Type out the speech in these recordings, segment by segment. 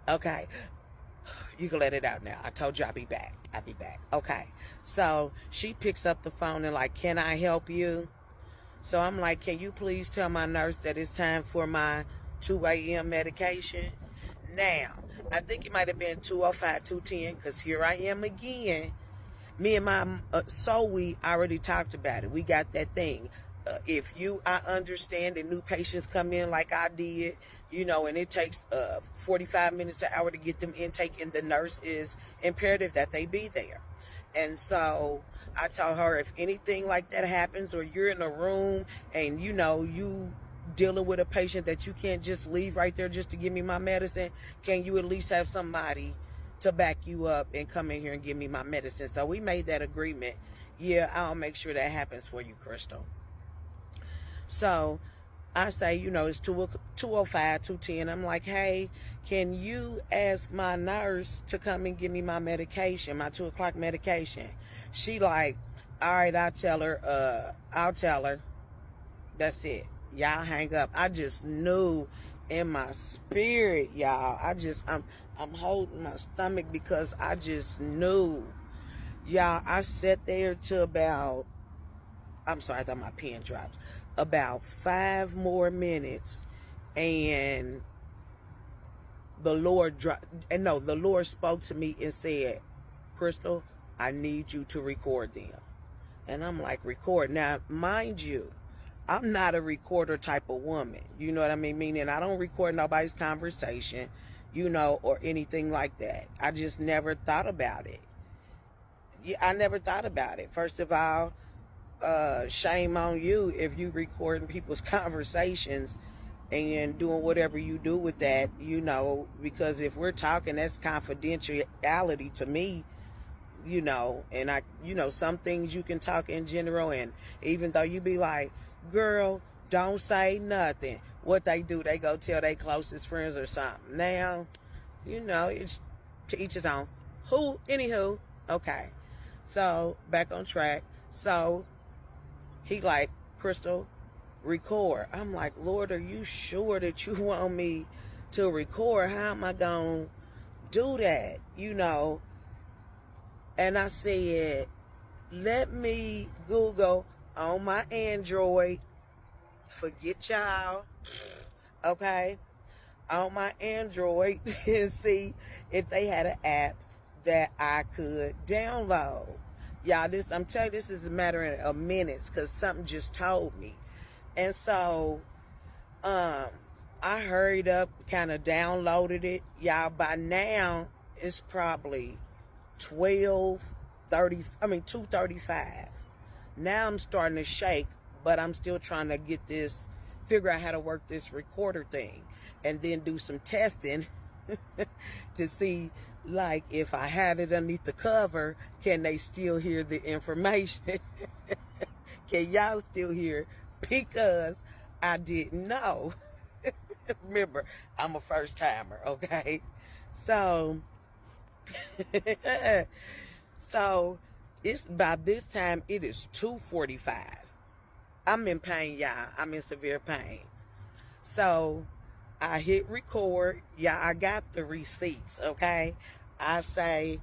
Okay. You can let it out now. I told you I'll be back. I'll be back. Okay. So she picks up the phone and like, can I help you? So I'm like, can you please tell my nurse that it's time for my 2 a.m. medication? Now, I think it might have been 2:05, 2:10, because here I am again. Me and my we already talked about it. We got that thing. I understand that new patients come in like I did, and it takes 45 minutes an hour to get them intake, and the nurse is imperative that they be there. And so I tell her, if anything like that happens, or you're in a room and you dealing with a patient that you can't just leave right there just to give me my medicine, can you at least have somebody to back you up and come in here and give me my medicine? So we made that agreement. Yeah, I'll make sure that happens for you, Crystal. So I say, it's 2:05, 2:10. I'm like, hey, can you ask my nurse to come and give me my medication, my 2 o'clock medication? She like, all right, I'll tell her. That's it. Y'all hang up. I just knew in my spirit, y'all. I'm holding my stomach because I just knew. Y'all, I sat there to about, I'm sorry, I thought my pen dropped. About 5 more minutes, and the Lord spoke to me and said, Crystal, I need you to record them. And I'm like, record? Now, mind you, I'm not a recorder type of woman. You know what I mean? Meaning I don't record nobody's conversation, or anything like that. I just never thought about it. I never thought about it. First of all, shame on you if you recording people's conversations and doing whatever you do with that, because if we're talking, that's confidentiality to me, and some things you can talk in general, and even though you be like, girl, don't say nothing, what they do, they go tell their closest friends or something. Now, it's to each his own. Anywho, okay. So, back on track. So, he like, Crystal, record. I'm like, Lord, are you sure that you want me to record? How am I going to do that? And I said, let me Google on my Android. Forget y'all. Okay. On my Android and see if they had an app that I could download. Y'all, I'm telling you, this is a matter of minutes because something just told me. And so, I hurried up, kind of downloaded it. Y'all, by now, it's probably 2:35. Now I'm starting to shake, but I'm still trying to figure out how to work this recorder thing and then do some testing to see, like, if I had it underneath the cover, can they still hear the information? Can y'all still hear? Because I didn't know. Remember, I'm a first timer, okay? So, by this time, it is 2:45. I'm in pain, y'all. I'm in severe pain. So, I hit record. Yeah, I got the receipts, okay? I say,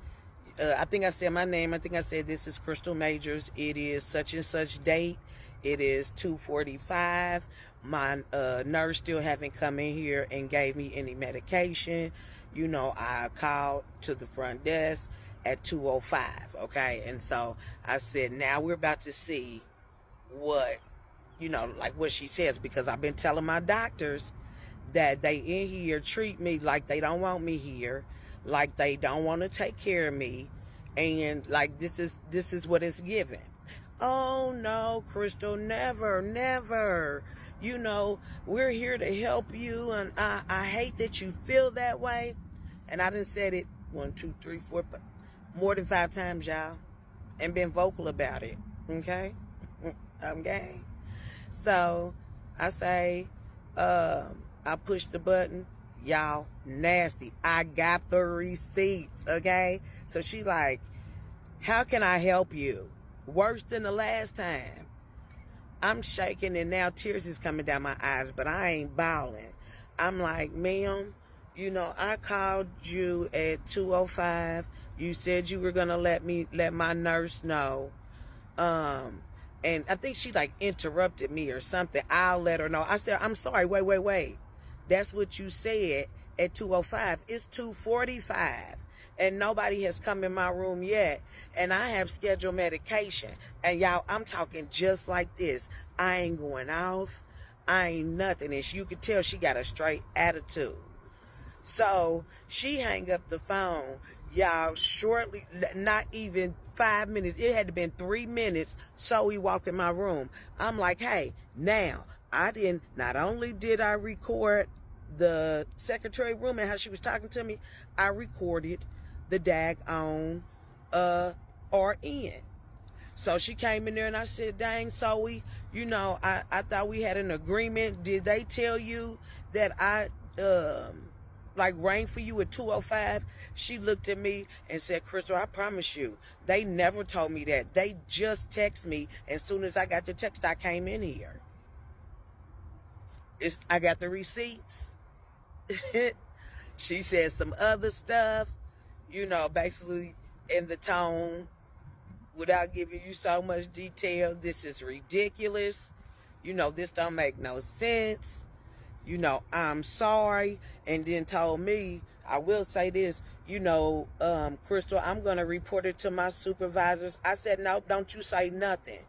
I think I said my name. I think I said, this is Crystal Majors. It is such and such date. It is 2:45. My nurse still haven't come in here and gave me any medication. I called to the front desk at 2:05, okay? And so I said, now we're about to see what, like what she says, because I've been telling my doctors that they in here treat me like they don't want me here, like they don't want to take care of me, and like this is what it's given. Oh no, Crystal, never. We're here to help you, and I hate that you feel that way. And I done said it 1, 2, 3, 4, more than 5 times, y'all, and been vocal about it. Okay, I'm game. So I say, I push the button. Y'all, nasty. I got the receipts, okay? So she like, how can I help you? Worse than the last time. I'm shaking and now tears is coming down my eyes, but I ain't bawling. I'm like, ma'am, You know, I called you at 2:05. You said you were gonna let my nurse know. And I think she like interrupted me or something. I'll let her know. I said, I'm sorry, wait. That's what you said at 2:05. It's 2:45. And nobody has come in my room yet. And I have scheduled medication. And y'all, I'm talking just like this. I ain't going off. I ain't nothing. And you could tell she got a straight attitude. So she hang up the phone, y'all, shortly, not even 5 minutes. It had to been 3 minutes. So he walked in my room. I'm like, hey, now not only did I record the secretary room and how she was talking to me, I recorded the daggone RN. So she came in there and I said, dang, Zoe, I thought we had an agreement. Did they tell you that I rang for you at 2:05? She looked at me and said, Crystal, I promise you, they never told me that. They just texted me. As soon as I got the text, I came in here. I got the receipts. She said some other stuff, basically in the tone, without giving you so much detail. This is ridiculous. This don't make no sense. I'm sorry. And then told me, I will say this, Crystal, I'm going to report it to my supervisors. I said, no, don't you say nothing.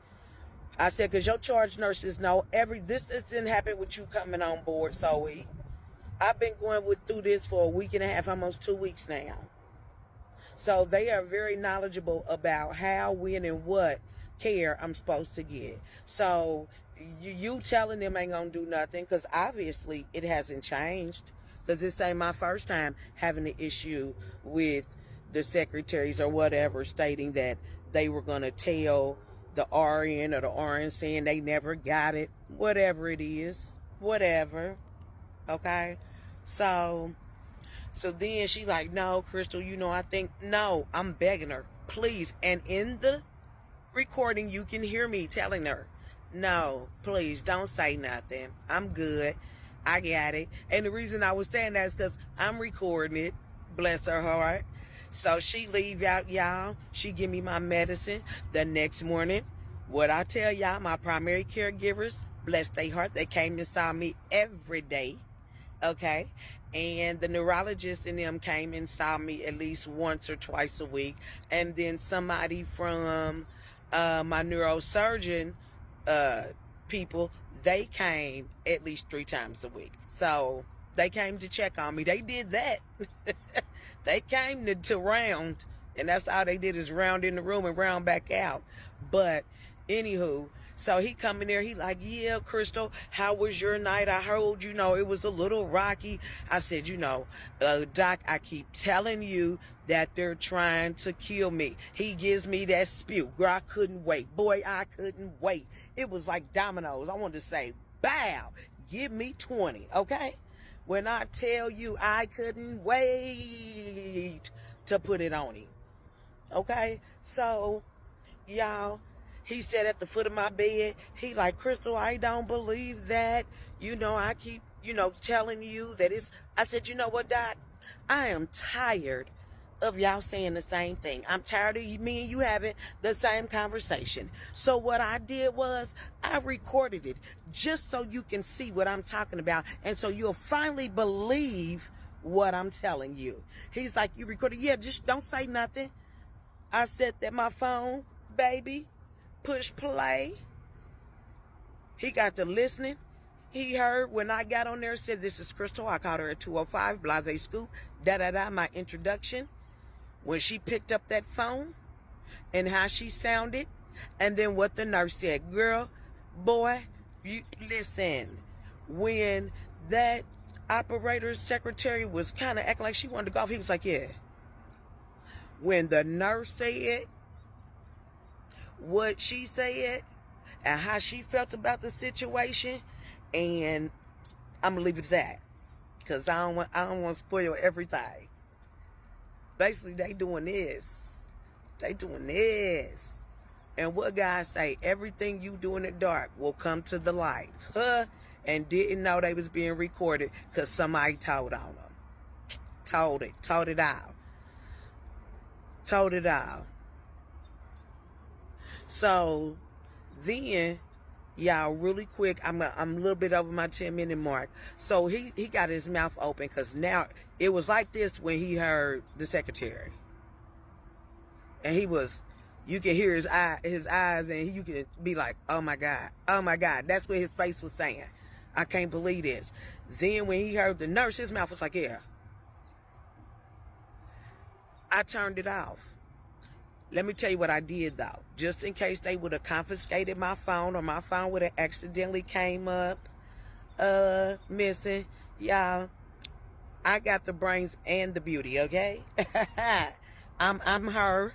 I said, because your charge nurses know this didn't happen with you coming on board, Zoe. I've been going through this for a week and a half, almost 2 weeks now. So they are very knowledgeable about how, when, and what care I'm supposed to get. So you telling them ain't gonna do nothing, because obviously it hasn't changed. Because this ain't my first time having an issue with the secretaries or whatever stating that they were gonna tell the RN or the RN saying they never got it. Whatever it is. Whatever. Okay? So then she like, no, Crystal, I think, no, I'm begging her, please. And in the recording, you can hear me telling her, no, please don't say nothing. I'm good. I got it. And the reason I was saying that is because I'm recording it. Bless her heart. So she leave out, y'all. She give me my medicine. The next morning, what I tell y'all, my primary caregivers, bless their heart, they came and saw me every day. Okay? And the neurologist and them came and saw me at least once or twice a week. And then somebody from my neurosurgeon people, they came at least 3 times a week. So they came to check on me. They did that. They came to round, and that's all they did is round in the room and round back out. But anywho, so he come in there, he like, yeah, Crystal, how was your night? I heard, it was a little rocky. I said, Doc, I keep telling you that they're trying to kill me. He gives me that spew. Girl, I couldn't wait. Boy, I couldn't wait. It was like dominoes. I wanted to say, bow, give me 20, okay? When I tell you I couldn't wait to put it on him, okay? So, y'all, he said at the foot of my bed, he like, Crystal, I don't believe that. I keep, telling you that it's, I said, you know what, Doc? I am tired of y'all saying the same thing. I'm tired of me and you having the same conversation. So what I did was I recorded it just so you can see what I'm talking about. And so you'll finally believe what I'm telling you. He's like, you recorded? Yeah, just don't say nothing. I set that my phone, baby, push play. He got to listening. He heard when I got on there, said, this is Crystal. I called her at 2:05, Blase Scoop, my introduction. When she picked up that phone and how she sounded, and then what the nurse said. Girl, boy, you listen. When that operator's secretary was kind of acting like she wanted to go off, he was like, yeah. When the nurse said what she said and how she felt about the situation, and I'm gonna leave it at that, because I don't want to spoil everything. Basically, they doing this. And what guys say, everything you do in the dark will come to the light. And didn't know they was being recorded because somebody told on them. Told it out. Told it out. So then, y'all, really quick, I'm a little bit over my 10-minute mark. So he got his mouth open, because now it was like this when he heard the secretary. And he was, you can hear his eyes, and you can be like, oh my God, oh my God. That's what his face was saying. I can't believe this. Then when he heard the nurse, his mouth was like, yeah. I turned it off. Let me tell you what I did, though. Just in case they would have confiscated my phone, or my phone would have accidentally came up missing. Y'all, I got the brains and the beauty, okay? I'm her.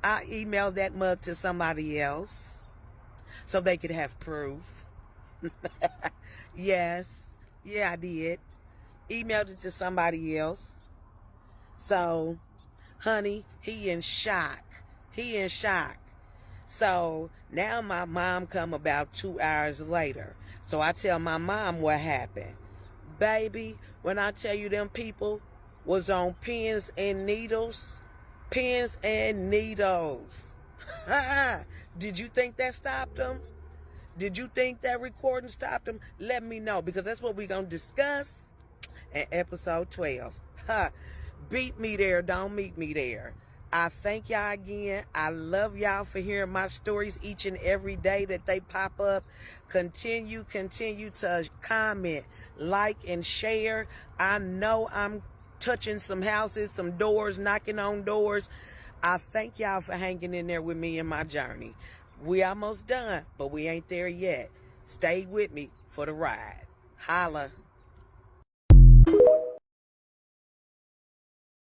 I emailed that mug to somebody else so they could have proof. Yes. Yeah, I did. Emailed it to somebody else. So, honey, he in shock. He in shock. So now my mom come about 2 hours later. So I tell my mom what happened. Baby, when I tell you them people was on pins and needles. Pins and needles. Did you think that stopped them? Did you think that recording stopped them? Let me know, because that's what we're going to discuss in episode 12. Beat me there, don't meet me there. I thank y'all again. I love y'all for hearing my stories each and every day that they pop up. Continue to comment, like, and share. I know I'm touching some houses, some doors, knocking on doors. I thank y'all for hanging in there with me in my journey. We almost done, but we ain't there yet. Stay with me for the ride. Holla.